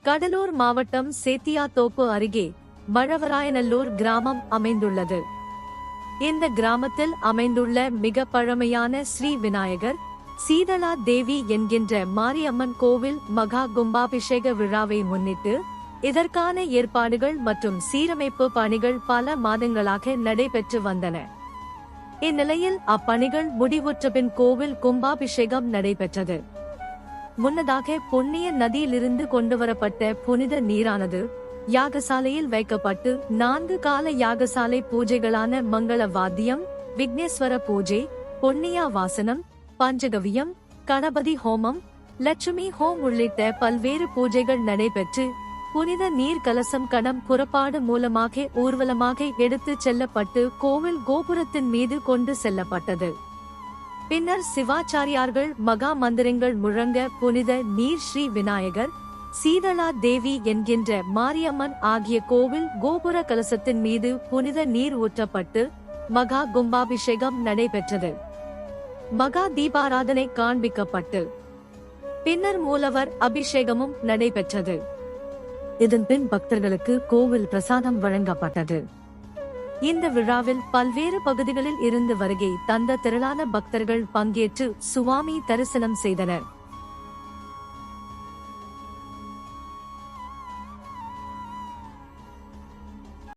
கடலூர் மாவட்டம் சேத்தியாத்தோப்பு அருகே மழவராயநல்லூர் கிராமம் அமைந்துள்ளது. இந்த கிராமத்தில் அமைந்துள்ள மிக பழமையான ஸ்ரீ விநாயகர், சீதளா தேவி என்கின்ற மாரியம்மன் கோவில் மகா கும்பாபிஷேக விழாவை முன்னிட்டு இதற்கான ஏற்பாடுகள் மற்றும் சீரமைப்பு பணிகள் பல மாதங்களாக நடைபெற்று வந்தன. இந்நிலையில் அப்பணிகள் முடிவுற்றபின் கோவில் கும்பாபிஷேகம் நடைபெற்றது. முன்னதாக புண்ணிய நதியிலிருந்து கொண்டுவரப்பட்ட புனித நீரானது யாகசாலையில் வைக்கப்பட்டு 4 கால யாகசாலை பூஜைகளான மங்கள வாத்தியம், விக்னேஸ்வர பூஜை, பொன்னியா வாசனம், பஞ்சகவியம், கணபதி ஹோமம், லட்சுமி ஹோம் உள்ளிட்ட பல்வேறு பூஜைகள் நடைபெற்று புனித நீர் கலசம் கடம் புறப்பாடு மூலமாக ஊர்வலமாக எடுத்துச் செல்லப்பட்டு கோவில் கோபுரத்தின் மீது கொண்டு செல்லப்பட்டது. பின்னர் சிவாச்சாரியார்கள் மகா மந்திரங்கள் முழங்க புனித நீர் ஸ்ரீ விநாயகர், சீதளா தேவி என்கின்ற மாரியம்மன் ஆகிய கோவில் கோபுர கலசத்தின் மீது புனித நீர் ஊற்றப்பட்டு மகா கும்பாபிஷேகம் நடைபெற்றது. மகா தீபாராதனை காண்பிக்கப்பட்டு பின்னர் மூலவர் அபிஷேகமும் நடைபெற்றது. இதன்பின் பக்தர்களுக்கு கோவில் பிரசாதம் வழங்கப்பட்டது. இந்த விழாவில் பல்வேறு பகுதிகளில் இருந்து வருகை தந்த திரளான பக்தர்கள் பங்கேற்று சுவாமி தரிசனம் செய்தனர்.